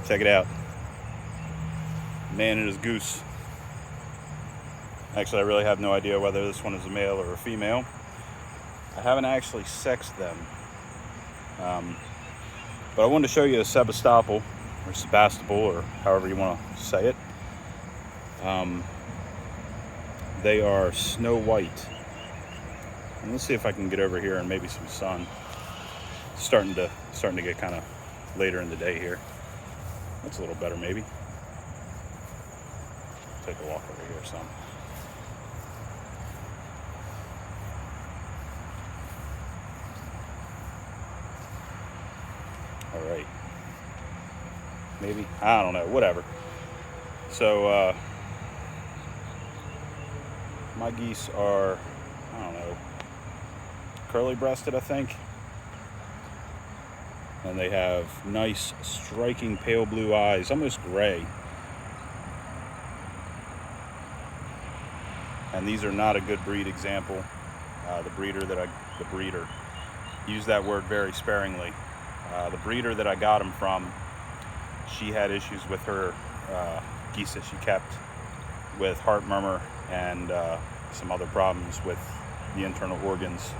Check it out. Man and his goose. Actually, I really have no idea whether this one is a male or a female. I haven't actually sexed them. But I wanted to show you a sebostopal, or sebostopal, or however you want to say it. They are snow white. And let's see if I can get over here and maybe some sun. It's starting to get kind of later in the day here. That's a little better, maybe. Take a walk over here some. All right. Maybe, I don't know, whatever. So my geese are, I don't know, curly breasted, I think. And they have nice, striking pale blue eyes, almost gray. And these are not a good breed example. The breeder, use that word very sparingly. The breeder that I got them from, she had issues with her geese that she kept with heart murmur and some other problems with the internal organs.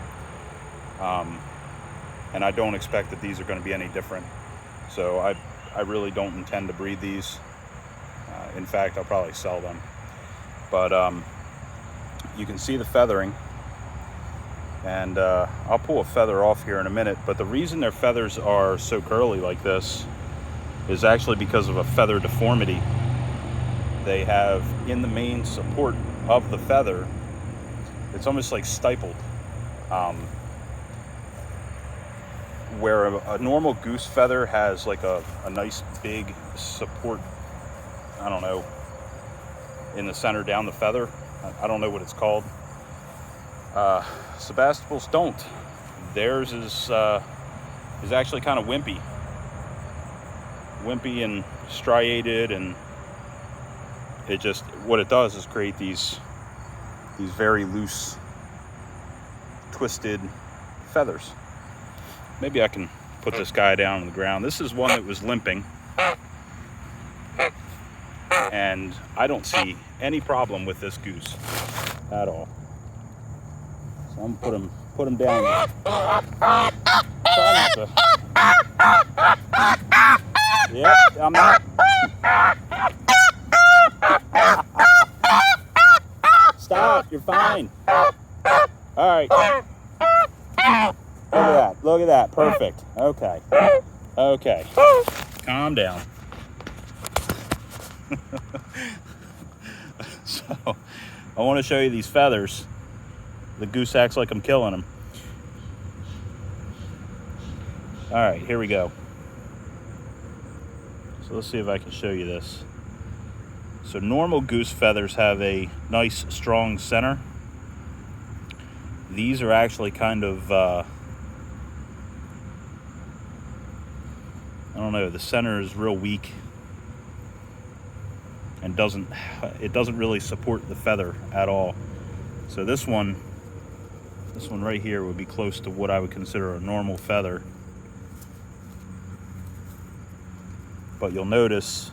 And I don't expect that these are going to be any different. So I really don't intend to breed these. In fact, I'll probably sell them. But you can see the feathering. And I'll pull a feather off here in a minute. But the reason their feathers are so curly like this is actually because of a feather deformity. They have, in the main support of the feather, it's almost like stippled. Where a normal goose feather has like a nice big support, I don't know, in the center down the feather. I don't know what it's called. Sebostopals don't. Theirs is actually kind of wimpy and striated, and it just, what it does is create these very loose, twisted feathers. Maybe I can put this guy down on the ground. This is one that was limping, and I don't see any problem with this goose at all. So I'm gonna put him down. Try not to. Yep, I'm not. Stop, you're fine. All right. Look at that, perfect. Okay, calm down. So, I want to show you these feathers. The goose acts like I'm killing him. All right, here we go. So let's see if I can show you this. So normal goose feathers have a nice, strong center. These are actually kind of, I don't know, the center is real weak and doesn't really support the feather at all. So this one right here would be close to what I would consider a normal feather. But you'll notice,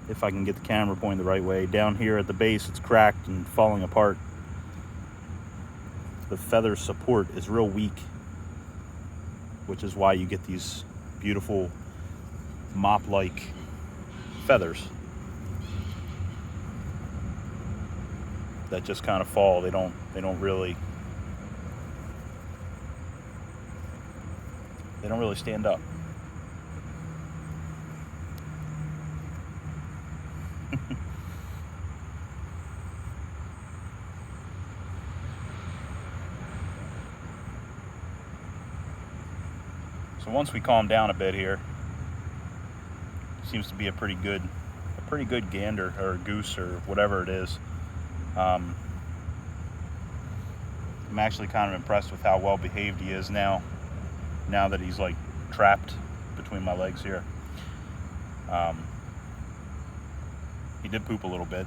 if I can get the camera pointed the right way, down here at the base it's cracked and falling apart. The feather support is real weak, which is why you get these beautiful mop-like feathers that just kind of fall. They don't really stand up. So once we calm down a bit here, seems to be a pretty good gander or goose or whatever it is. I'm actually kind of impressed with how well behaved he is now that he's like trapped between my legs here. He did poop a little bit.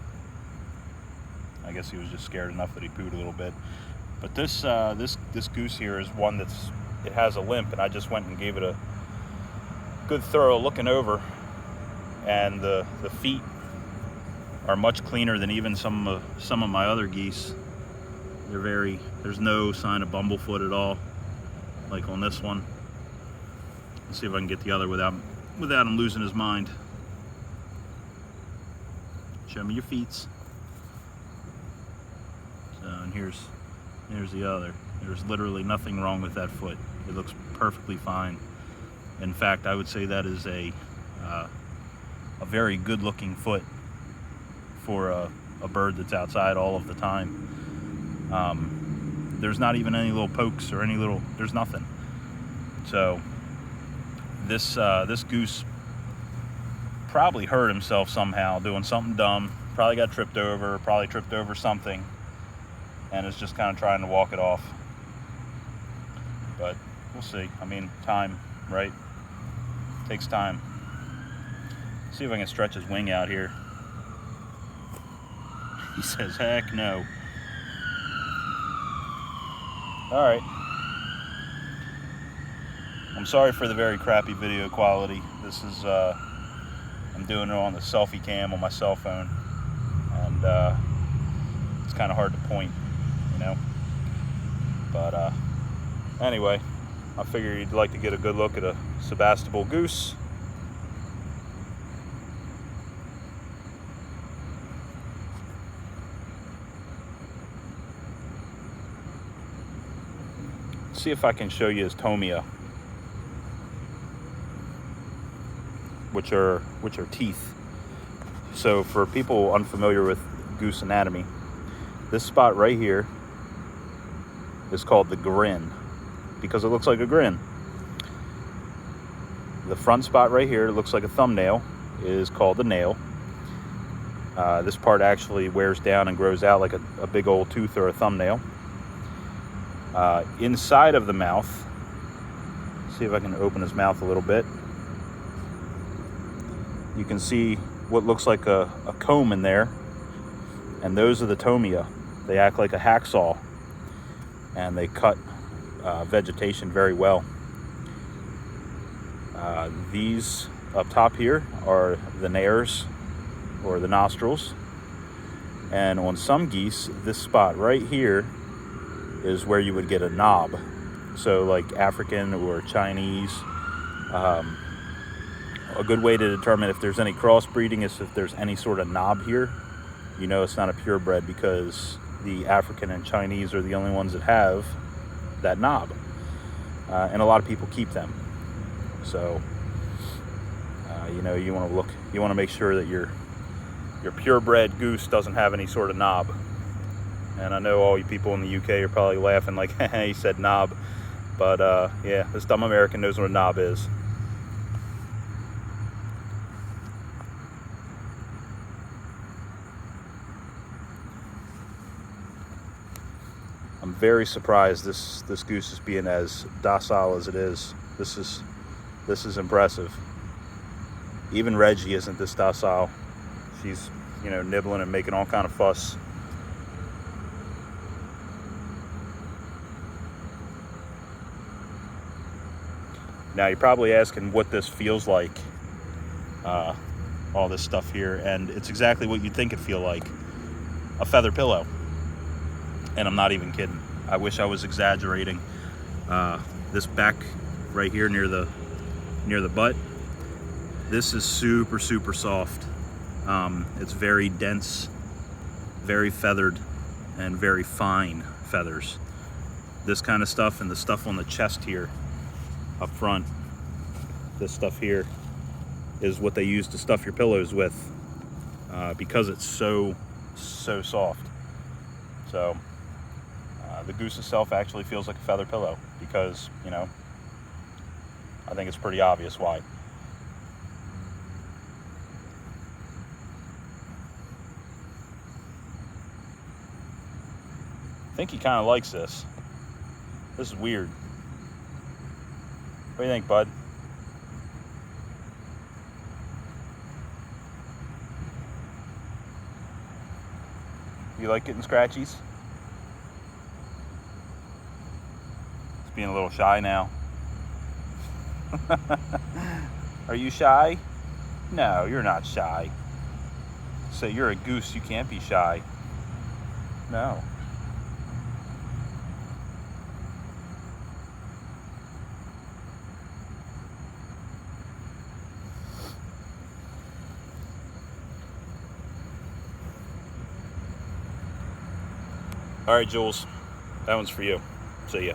I guess he was just scared enough that he pooed a little bit. But this goose here is one it has a limp, and I just went and gave it a good thorough looking over. and the feet are much cleaner than even some of my other geese. There's no sign of bumblefoot at all, like on this one. Let's see if I can get the other without him losing his mind. Show me your feet. So, and here's the other. There's literally nothing wrong with that foot. It looks perfectly fine. In fact, I would say that is a very good looking foot for a bird that's outside all of the time. There's not even any little pokes or there's nothing. So this goose probably hurt himself somehow doing something dumb. Probably got tripped over, something, and is just kind of trying to walk it off. But we'll see. I mean, time, right? Takes time. See if I can stretch his wing out here. He says, heck no. All right. I'm sorry for the very crappy video quality. This is, I'm doing it on the selfie cam on my cell phone. And it's kind of hard to point, you know. But anyway, I figured you'd like to get a good look at a sebostopal goose. See if I can show you his tomia, which are teeth. So for people unfamiliar with goose anatomy, this spot right here is called the grin because it looks like a grin. The front spot right here looks like a thumbnail is called the nail. This part actually wears down and grows out like a big old tooth or a thumbnail. Inside of the mouth, see if I can open his mouth a little bit. You can see what looks like a comb in there, and those are the tomia. They act like a hacksaw, and they cut vegetation very well. These up top here are the nares, or the nostrils, and on some geese, this spot right here is where you would get a knob. So like African or Chinese, a good way to determine if there's any crossbreeding is if there's any sort of knob here. You know it's not a purebred because the African and Chinese are the only ones that have that knob. And a lot of people keep them. So, you know, you want to make sure that your purebred goose doesn't have any sort of knob. And I know all you people in the UK are probably laughing like, he said knob. But yeah, this dumb American knows what a knob is. I'm very surprised this goose is being as docile as it is. This is impressive. Even Reggie isn't this docile. She's, you know, nibbling and making all kind of fuss. Now you're probably asking what this feels like, all this stuff here, and it's exactly what you'd think it'd feel like, a feather pillow. And I'm not even kidding. I wish I was exaggerating. This back right here near the butt, this is super, super soft. It's very dense, very feathered, and very fine feathers. This kind of stuff and the stuff on the chest here, up front, this stuff here is what they use to stuff your pillows with, because it's so soft. So the goose itself actually feels like a feather pillow because, you know, I think it's pretty obvious why. I think he kind of likes this. This is weird. What do you think, bud? You like getting scratchies? He's being a little shy now. Are you shy? No, you're not shy. So you're a goose, you can't be shy. No. All right, Jules, that one's for you. See ya.